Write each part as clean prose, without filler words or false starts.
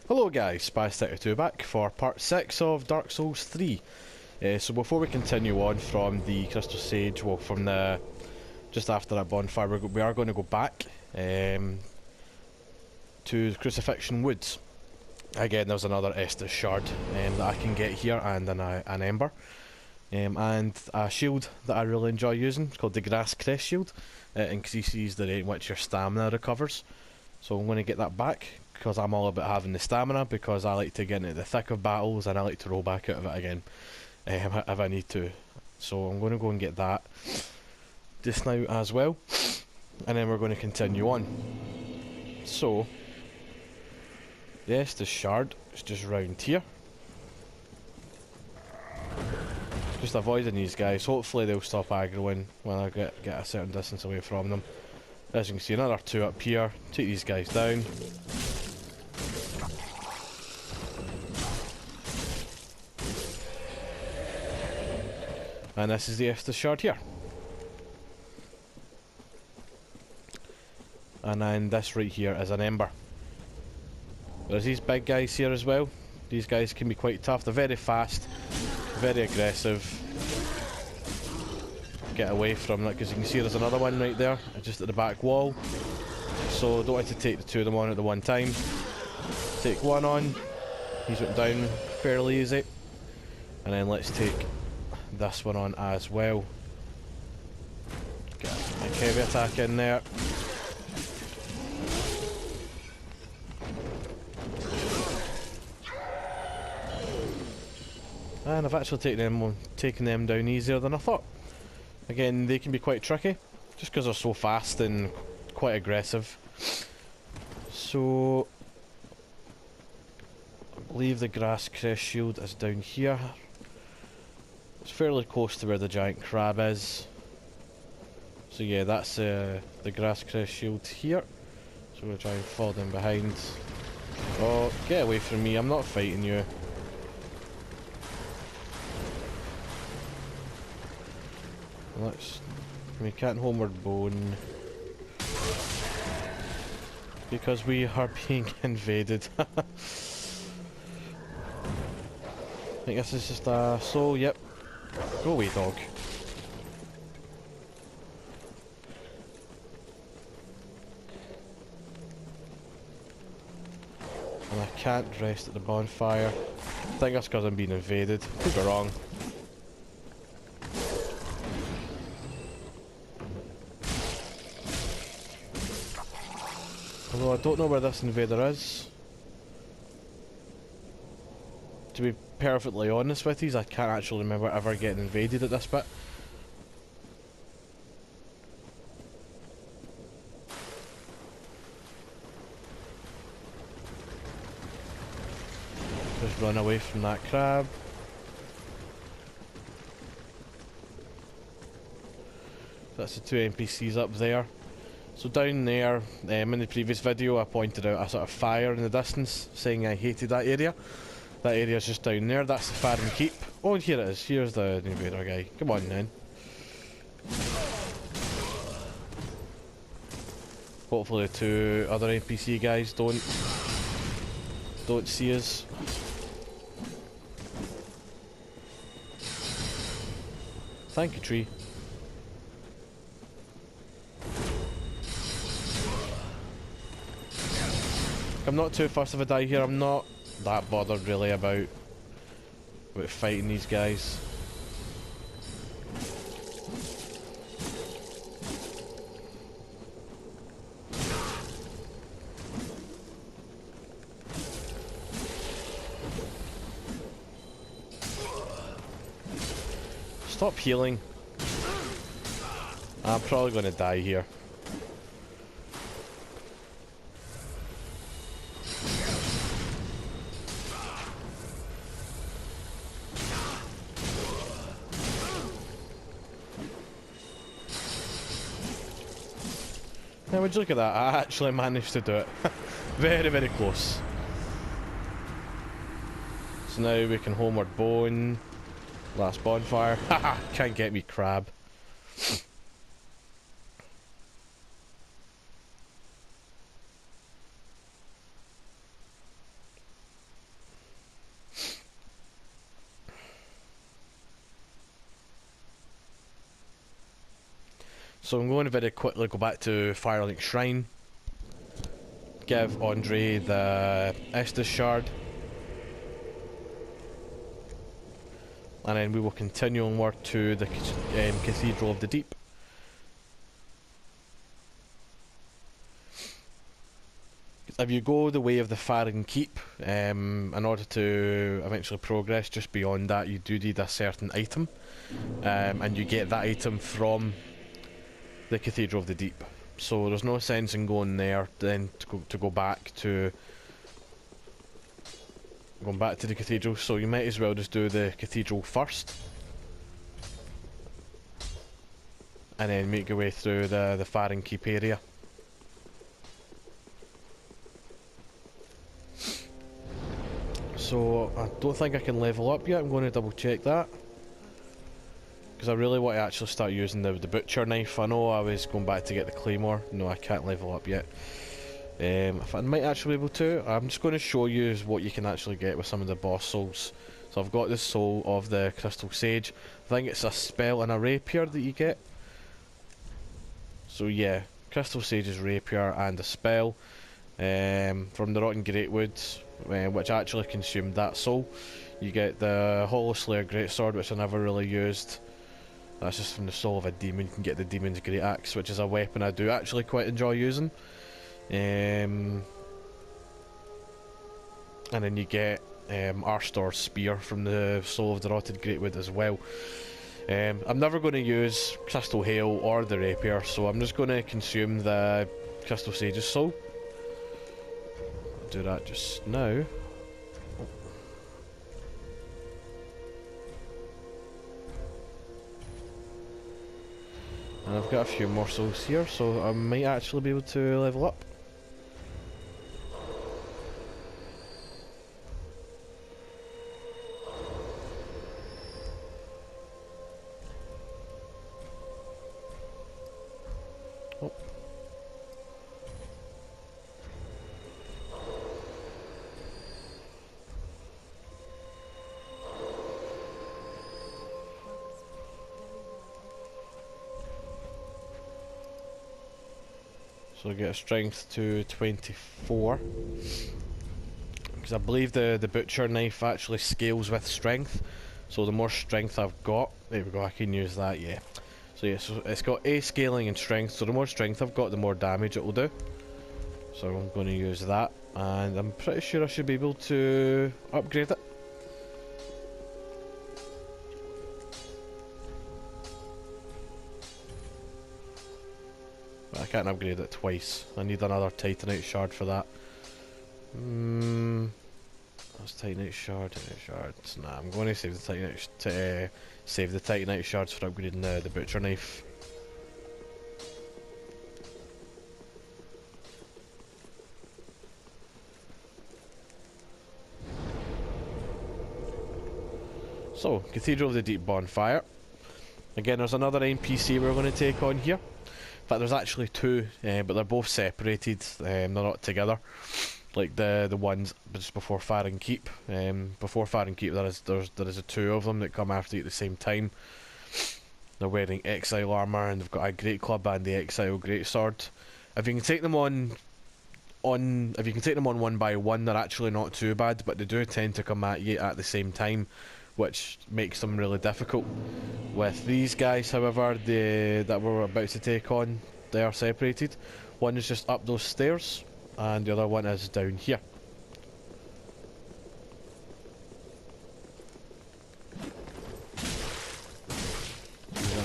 Hello guys, Spaz32 back for part 6 of Dark Souls 3. So before we continue on from the Crystal Sage, well from the, just after that bonfire, we are going to go back to the Crucifixion Woods. Again, there's another Estus Shard that I can get here, and an Ember. And a shield that I really enjoy using, it's called the Grass Crest Shield. It increases the rate in which your stamina recovers. So I'm going to get that back, because I'm all about having the stamina, because I like to get into the thick of battles and I like to roll back out of it again if I need to. So I'm going to go and get that just now as well, and then we're going to continue on. So, yes, the shard is just round here. Just avoiding these guys, hopefully they'll stop aggroing when I get a certain distance away from them. As you can see, another two up here, take these guys down. And this is the Estus Shard here. And then this right here is an Ember. There's these big guys here as well. These guys can be quite tough, they're very fast, very aggressive. Get away from that, because you can see there's another one right there, just at the back wall. So don't want to take the two of them on at the one time. Take one on, he's went down fairly easy. And then let's take this one on as well. Get a heavy attack in there. And I've actually taken them down easier than I thought. Again, they can be quite tricky, just because they're so fast and quite aggressive. So, I believe the Grass Crest Shield is down here. It's fairly close to where the giant crab is. So yeah, that's the Grass Crest Shield here. So we'll try and fall down behind. Oh, get away from me, I'm not fighting you. We can't homeward bone because we are being invaded. I think this is just a soul, yep. Go away, dog. And I can't rest at the bonfire. I think that's because I'm being invaded. Could be wrong. Although I don't know where this invader is. To be perfectly honest with you, I can't actually remember ever getting invaded at this bit. Just run away from that crab. That's the two NPCs up there. So down there, in the previous video I pointed out a sort of fire in the distance, saying I hated that area. That area's just down there, that's the Farum Keep. Oh, and here it is, here's the invader guy. Come on then. Hopefully the two other NPC guys don't see us. Thank you, tree. I'm not too fussed if I die here, I'm not that bothered really about fighting these guys. Stop healing. I'm probably going to die here. Now would you look at that, I actually managed to do it. Very, very close. So now we can homeward bone. Last bonfire. Haha, can't get me, crab. So I'm going to very quickly go back to Firelink Shrine, give Andre the Estus Shard, and then we will continue onward to the Cathedral of the Deep. If you go the way of the Farron Keep, in order to eventually progress just beyond that, you do need a certain item, and you get that item from the Cathedral of the Deep. So there's no sense in going there then to go back to the cathedral. So you might as well just do the cathedral first, and then make your way through the Farron Keep area. So I don't think I can level up yet. I'm going to double check that, because I really want to actually start using the butcher knife. I know I was going back to get the claymore. No, I can't level up yet. If I might actually be able to, I'm just going to show you what you can actually get with some of the boss souls. So I've got the soul of the Crystal Sage. I think it's a spell and a rapier that you get. So yeah, Crystal Sage's rapier and a spell from the Rotten Greatwoods, which actually consumed that soul. You get the Hollow Slayer Greatsword, which I never really used. That's just from the soul of a demon. You can get the Demon's Great Axe, which is a weapon I do actually quite enjoy using. And then you get Arstor's Spear from the soul of the Rotted Greatwood as well. I'm never going to use Crystal Hail or the rapier, so I'm just going to consume the Crystal Sage's soul. I'll do that just now. And I've got a few more souls here, so I might actually be able to level up. Oh. So I get a strength to 24, because I believe the butcher knife actually scales with strength. So the more strength I've got, there we go, I can use that, yeah. So yeah, so it's got A scaling and strength, so the more strength I've got, the more damage it will do. So I'm going to use that, and I'm pretty sure I should be able to upgrade it. But I can't upgrade it twice. I need another Titanite shard for that. That's Titanite shards. Nah, I'm going to save the Titanite shards for upgrading the butcher knife. So, Cathedral of the Deep Bonfire. Again, there's another NPC we're going to take on here. In fact, there's actually two, but they're both separated. They're not together, like the ones just before Farron Keep. Before Farron Keep, there is a two of them that come after you at the same time. They're wearing exile armor, and they've got a great club and the exile greatsword. If you can take them on one by one, they're actually not too bad, but they do tend to come at you at the same time, which makes them really difficult. With these guys, however, that we're about to take on, they are separated. One is just up those stairs, and the other one is down here.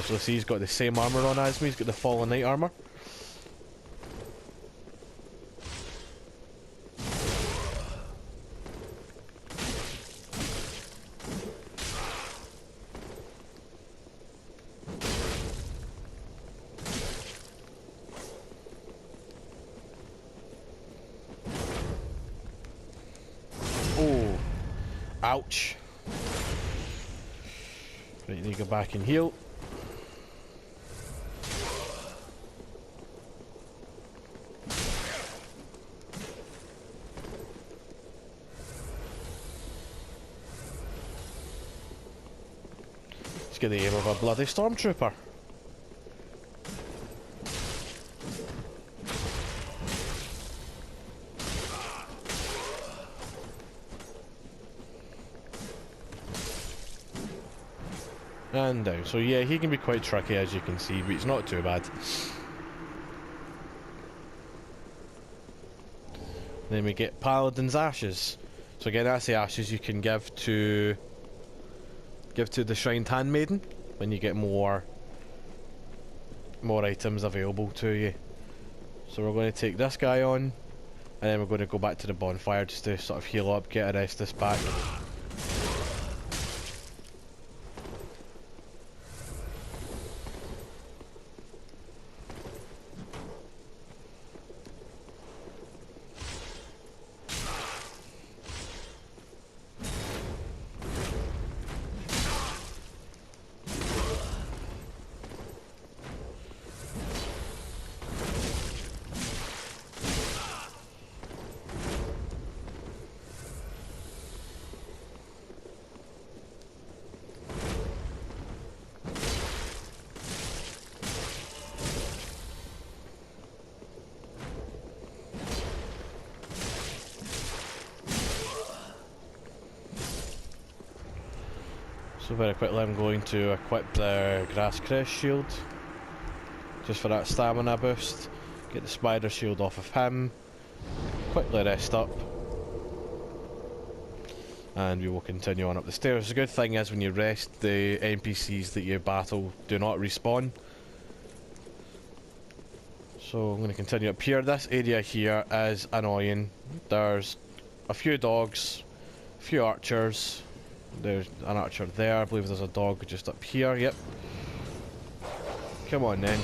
So see, he's got the same armour on as me, he's got the Fallen Knight armour. Oh, ouch. Right, need to go back and heal. Let's get the aim of a bloody stormtrooper. And down. So yeah, he can be quite tricky as you can see, but it's not too bad. Then we get Paladin's Ashes. So again, that's the ashes you can give to the Shrined Handmaiden when you get more items available to you. So we're going to take this guy on, and then we're going to go back to the bonfire just to sort of heal up, get Arestus back. So very quickly I'm going to equip the Grass Crest shield, just for that stamina boost. Get the spider shield off of him, quickly rest up, and we will continue on up the stairs. The good thing is when you rest, the NPCs that you battle do not respawn. So I'm going to continue up here. This area here is annoying. There's a few dogs, a few archers. There's an archer there. I believe there's a dog just up here. Yep. Come on then.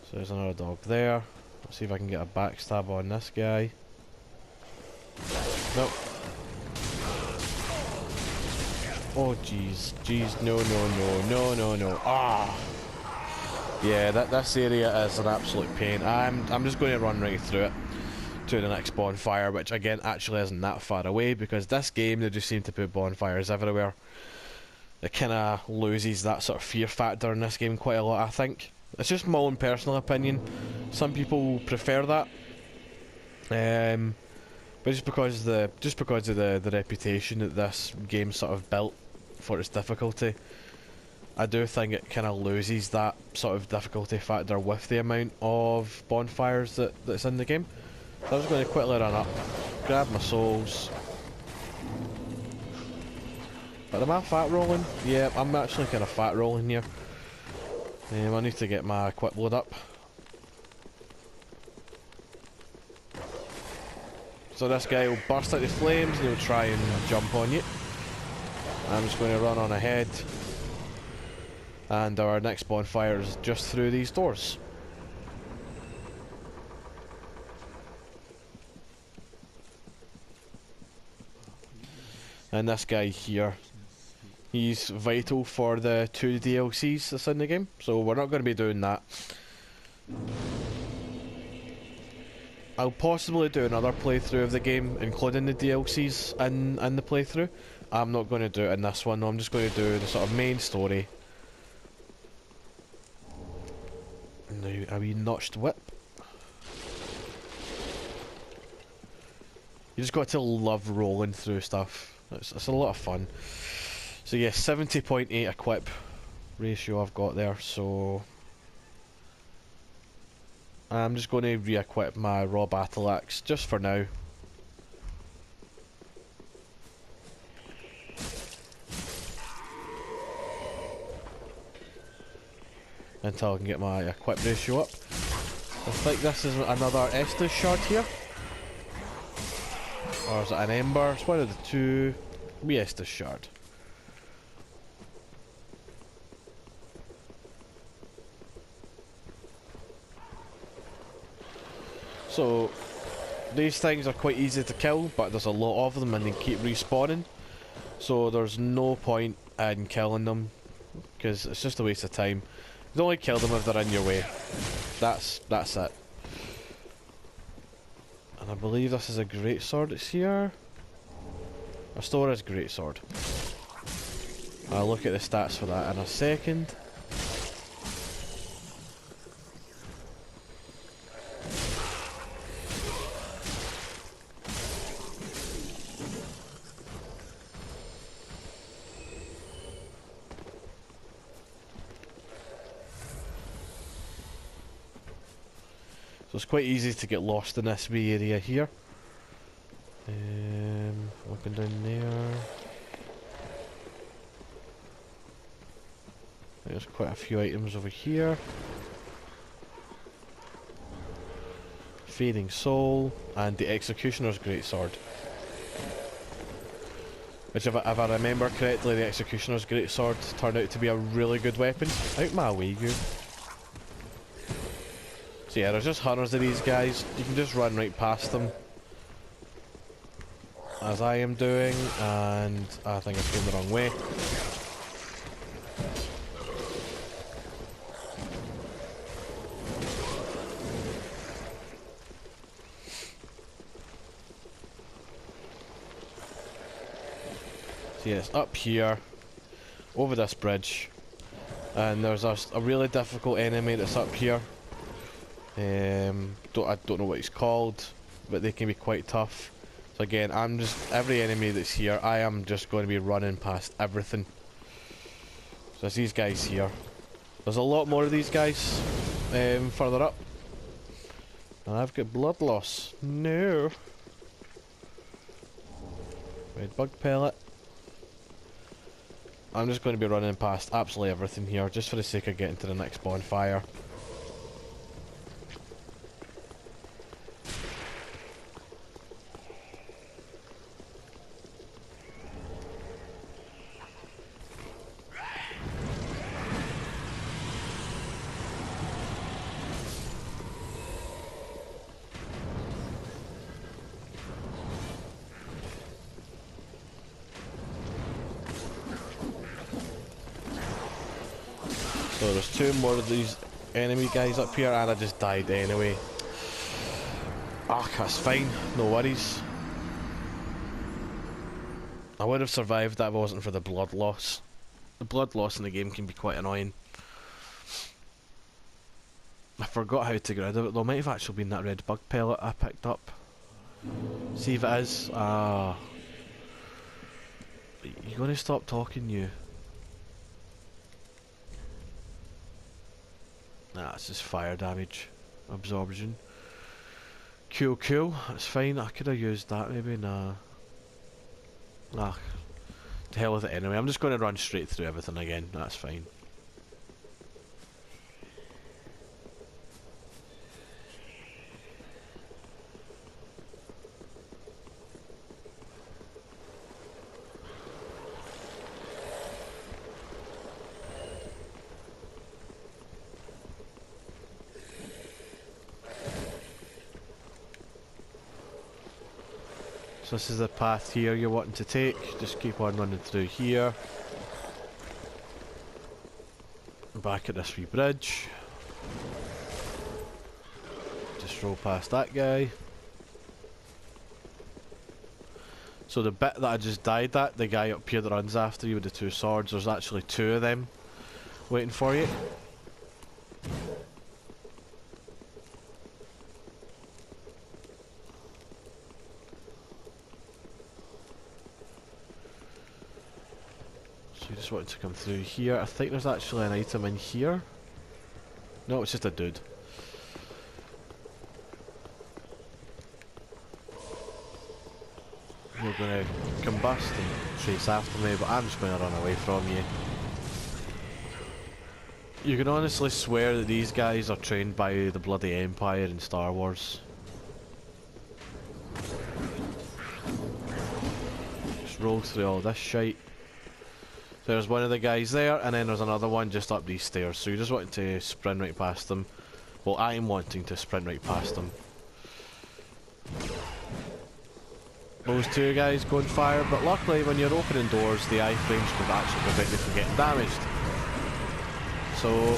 So there's another dog there. Let's see if I can get a backstab on this guy. Nope. Oh jeez, jeez, no. Ah! Yeah, this area is an absolute pain. I'm just going to run right through it to the next bonfire, which again actually isn't that far away, because this game they just seem to put bonfires everywhere. It kind of loses that sort of fear factor in this game quite a lot, I think. It's just my own personal opinion. Some people prefer that. But just because of the reputation that this game sort of built for its difficulty, I do think it kind of loses that sort of difficulty factor with the amount of bonfires that's in the game. So I'm just going to quickly run up, grab my souls. But am I fat rolling? Yeah, I'm actually kind of fat rolling here. I need to get my equip load up. So this guy will burst out the flames and he'll try and jump on you. I'm just going to run on ahead. And our next bonfire is just through these doors. And this guy here, he's vital for the 2 DLCs that's in the game, so we're not going to be doing that. I'll possibly do another playthrough of the game, including the DLCs in the playthrough. I'm not going to do it in this one, I'm just going to do the sort of main story. Now, a wee notched whip. You just got to love rolling through stuff. It's a lot of fun. So yeah, 70.8 equip ratio I've got there, so I'm just going to re-equip my raw battle axe just for now. Until I can get my equip ratio up. I think this is another Estus shard here. Or is it an Ember? It's one of the two. Maybe Estus shard. So, these things are quite easy to kill, but there's a lot of them and they keep respawning. So there's no point in killing them, because it's just a waste of time. You only kill them if they're in your way. That's it. And I believe this is a great sword that's here. A Stora's great sword. I'll look at the stats for that in a second. So it's quite easy to get lost in this wee area here. Looking down there. There's quite a few items over here. Fading Soul and the Executioner's Greatsword. Which, if I remember correctly, the Executioner's Greatsword turned out to be a really good weapon. Out my way, you. So yeah, there's just hundreds of these guys. You can just run right past them, as I am doing, and I think I came the wrong way. So yes, up here, over this bridge, and there's a really difficult enemy that's up here. I don't know what he's called, but they can be quite tough. So again, every enemy that's here, I am just going to be running past everything. So there's these guys here. There's a lot more of these guys further up. And I've got blood loss. No. Red bug pellet. I'm just going to be running past absolutely everything here, just for the sake of getting to the next bonfire. So there's two more of these enemy guys up here, and I just died anyway. Ah, that's fine, no worries. I would have survived that if it wasn't for the blood loss. The blood loss in the game can be quite annoying. I forgot how to get rid of it. There might have actually been that red bug pellet I picked up. See if it is. Ah. You gonna stop talking, you? Nah, it's just fire damage. Absorption. Cool, cool. That's fine. I could have used that maybe. Nah. Ah. To hell with it anyway. I'm just going to run straight through everything again. That's fine. So this is the path here you're wanting to take. Just keep on running through here. Back at this wee bridge. Just roll past that guy. So the bit that I just died at, the guy up here that runs after you with the two swords, there's actually two of them waiting for you. So you just wanted to come through here. I think there's actually an item in here. No, it's just a dude. You're going to combust and chase after me, but I'm just going to run away from you. You can honestly swear that these guys are trained by the bloody Empire in Star Wars. Just roll through all this shite. There's one of the guys there, and then there's another one just up these stairs, so you just want to sprint right past them. Well, I'm wanting to sprint right past them. Those two guys go and fire, but luckily when you're opening doors, the iframes can actually prevent you from getting damaged. So,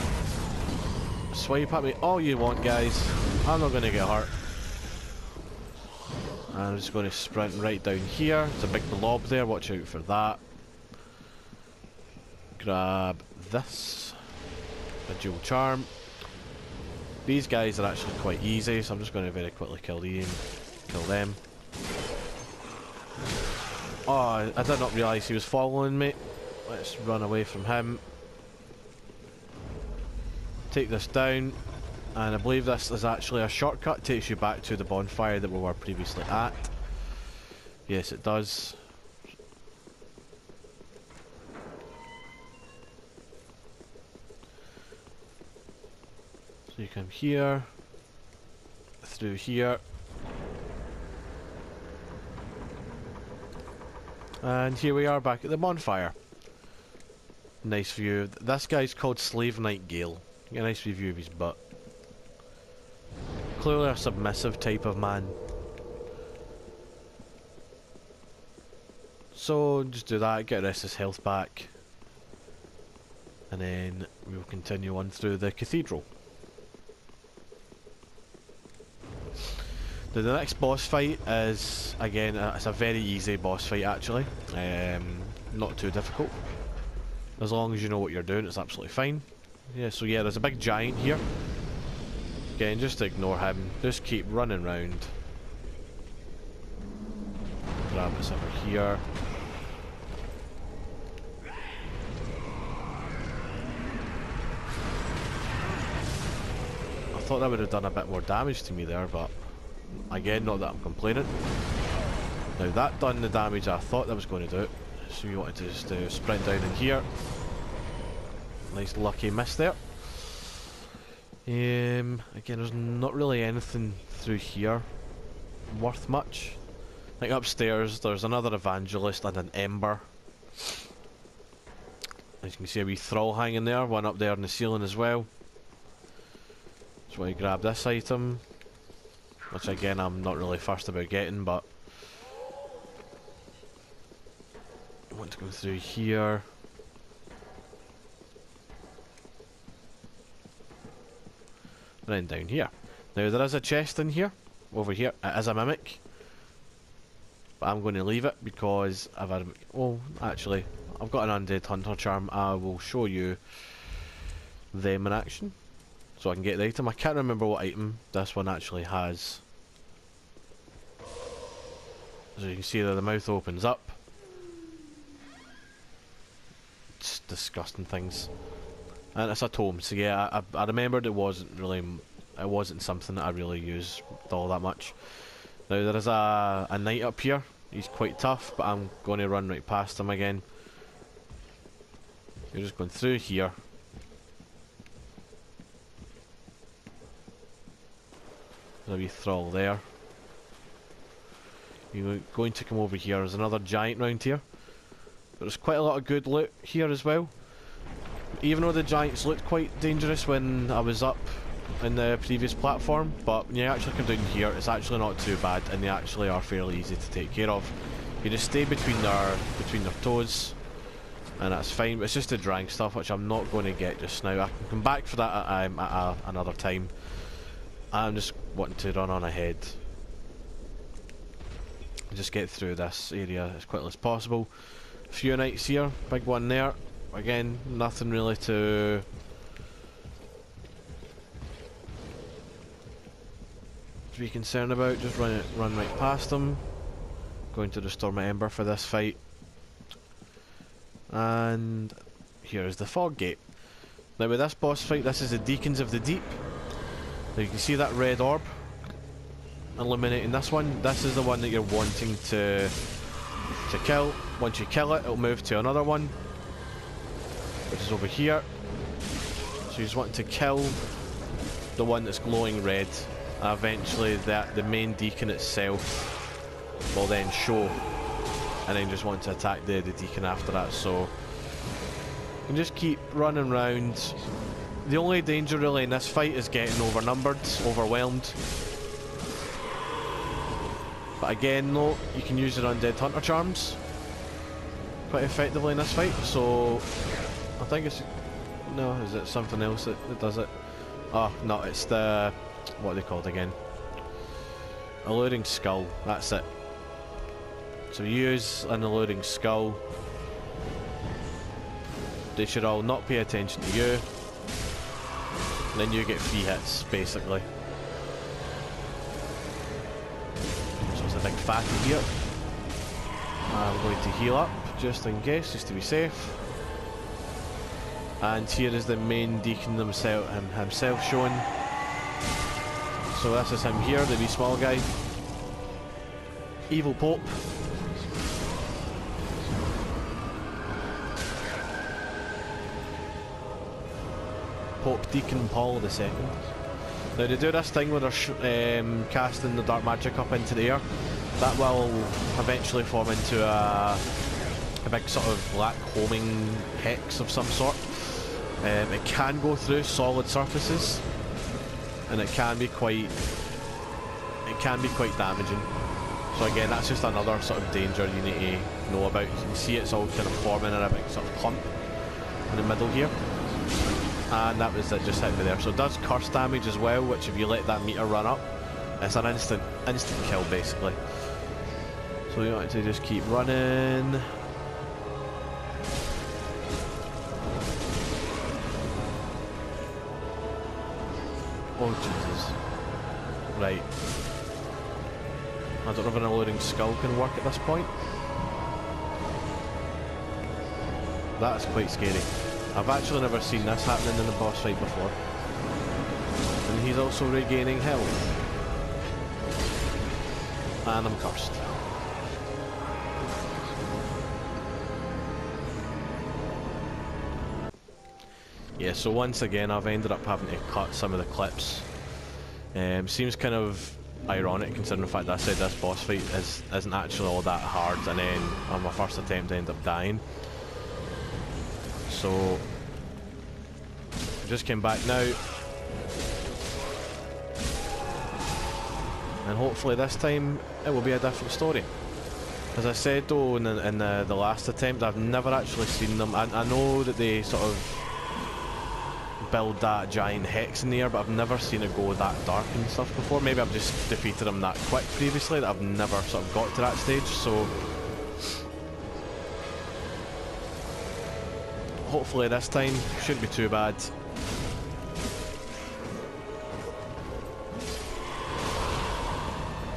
swipe at me all you want, guys. I'm not going to get hurt. I'm just going to sprint right down here. There's a big blob there, watch out for that. grab this, a dual charm. These guys are actually quite easy, so I'm just going to very quickly kill them. Oh, I did not realise he was following me. Let's run away from him. Take this down, and I believe this is actually a shortcut. Takes you back to the bonfire that we were previously at. Yes, it does. So you come here, through here, and here we are back at the bonfire. Nice view. This guy's called Slave Nightingale. Get a nice view of his butt. Clearly a submissive type of man. So just do that, get the rest of his health back, and then we'll continue on through the cathedral. The next boss fight is, again, it's a very easy boss fight actually. Not too difficult. As long as you know what you're doing, it's absolutely fine. Yeah, so yeah, there's a big giant here. Again, just ignore him. Just keep running round. Grab this over here. I thought that would have done a bit more damage to me there, but again, not that I'm complaining. Now that done the damage I thought that was going to do. So you wanted to just sprint down in here. Nice lucky miss there. Again, there's not really anything through here worth much. Like upstairs, there's another evangelist and an ember. As you can see, a wee thrall hanging there, one up there in the ceiling as well. So I grab this item, which again I'm not really fussed about getting, but I want to go through here. And then down here. Now there is a chest in here, over here. It is a mimic, but I'm going to leave it because I've had. Oh, actually, I've got an undead hunter charm. I will show you them in action, so I can get the item. I can't remember what item this one actually has. As you can see there, the mouth opens up. It's disgusting things. And it's a tome, so yeah, I remembered it wasn't something that I really used all that much. Now there is a knight up here. He's quite tough, but I'm going to run right past him again. You're just going through here. There's a wee thrall there. You're going to come over here. There's another giant round here. But there's quite a lot of good loot here as well. Even though the giants looked quite dangerous when I was up in the previous platform, but when you actually come down here, it's actually not too bad, and they actually are fairly easy to take care of. You just stay between their toes, and that's fine. But it's just the drag stuff, which I'm not going to get just now. I can come back for that at another time. I'm just wanting to run on ahead. Just get through this area as quickly as possible. A few knights here, big one there. Again, nothing really to be concerned about. Just run right past them. Going to restore my ember for this fight. And here is the fog gate. Now with this boss fight, this is the Deacons of the Deep. Now you can see that red orb illuminating this one. This is the one that you're wanting to kill. Once you kill it, it'll move to another one, which is over here. So you just want to kill the one that's glowing red. Eventually the main deacon itself will then show, and then just want to attack the deacon after that. So you can just keep running around. The only danger really in this fight is getting overwhelmed. But again, no, you can use your undead hunter charms quite effectively in this fight. So I think it's... no, is it something else that does it? Oh, no, it's the... what are they called again? Alluring Skull, that's it. So use an Alluring Skull. they should all not pay attention to you. And then you get free hits, basically. So there's a big fatty here. I'm going to heal up, just in case, just to be safe. And here is the main deacon himself showing. So this is him here, the wee small guy. Evil Pope. Pope Deacon Paul II. Now they do this thing where they're casting the dark magic up into the air. That will eventually form into a big sort of black homing hex of some sort. It can go through solid surfaces, and it can be quite damaging. So again, that's just another sort of danger you need to know about. You can see it's all kind of forming in a big sort of clump in the middle here. And that was it, just hit me there. So it does curse damage as well, which if you let that meter run up, it's an instant kill basically. So we want to just keep running. Oh Jesus. Right. I don't know if an eluding skull can work at this point. That's quite scary. I've actually never seen this happening in the boss fight before. And he's also regaining health. And I'm cursed. Yeah, so once again I've ended up having to cut some of the clips. Seems kind of ironic considering the fact that I said this boss fight isn't actually all that hard, and then on my first attempt I end up dying. So I just came back now, and hopefully this time it will be a different story. As I said though in the last attempt, I've never actually seen them. I know that they sort of build that giant hex in the air, but I've never seen it go that dark and stuff before. Maybe I've just defeated them that quick previously that I've never sort of got to that stage, so hopefully this time shouldn't be too bad.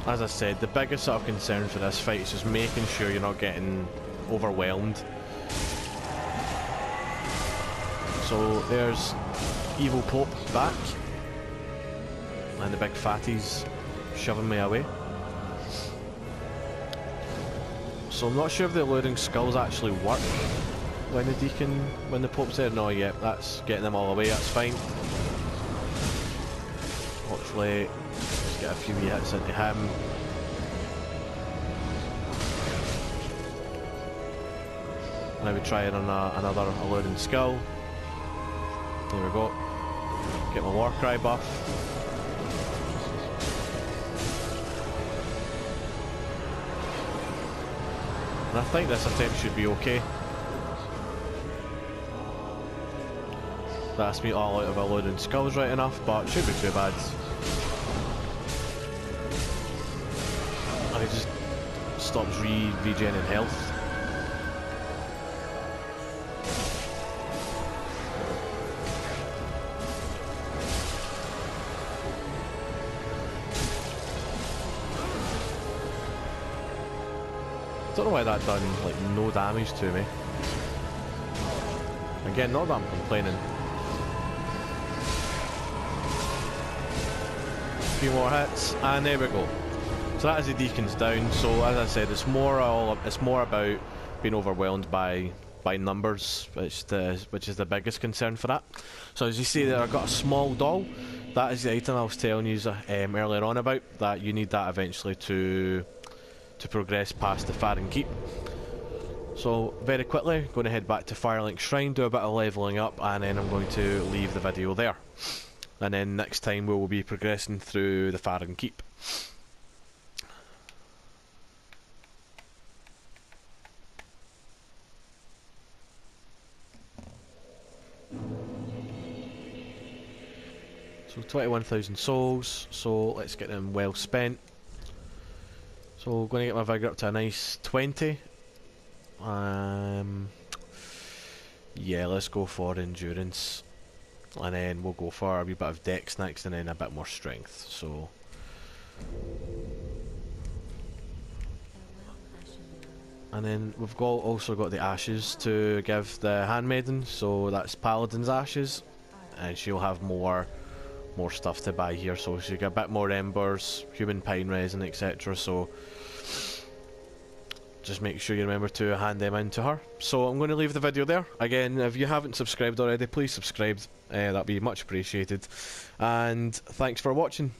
As I said, the biggest sort of concern for this fight is just making sure you're not getting overwhelmed. So there's Evil Pope back, and the big fatties shoving me away. So I'm not sure if the eluding skulls actually work when the Pope's there. No, yeah, that's getting them all away, that's fine. Hopefully just get a few wee hits into him. Now we try it on another eluding skull. There we go. Get my Warcry buff. And I think this attempt should be okay. That's me all out of eluding skulls right enough, but should be too bad. And it just stops regenerating health. Don't know why that done like no damage to me. Again, not that I'm complaining. A few more hits, and there we go. So that is the Deacons down. So as I said, it's more about being overwhelmed by numbers, which is the biggest concern for that. So as you see there, I've got a small doll. That is the item I was telling you earlier on about. That you need that eventually to progress past the Farron Keep. So very quickly, going to head back to Firelink Shrine, do a bit of levelling up, and then I'm going to leave the video there. And then next time we will be progressing through the Farron Keep. So 21,000 souls, so let's get them well spent. So going to get my vigour up to a nice 20. Yeah, let's go for endurance. And then we'll go for a wee bit of dex next and then a bit more strength. So and then we've also got the ashes to give the handmaiden, so that's Paladin's ashes, and she'll have more stuff to buy here, so she'll get a bit more embers, human pine resin, etc. So just make sure you remember to hand them in to her. So I'm going to leave the video there. Again, if you haven't subscribed already, please subscribe, that'd be much appreciated, and thanks for watching.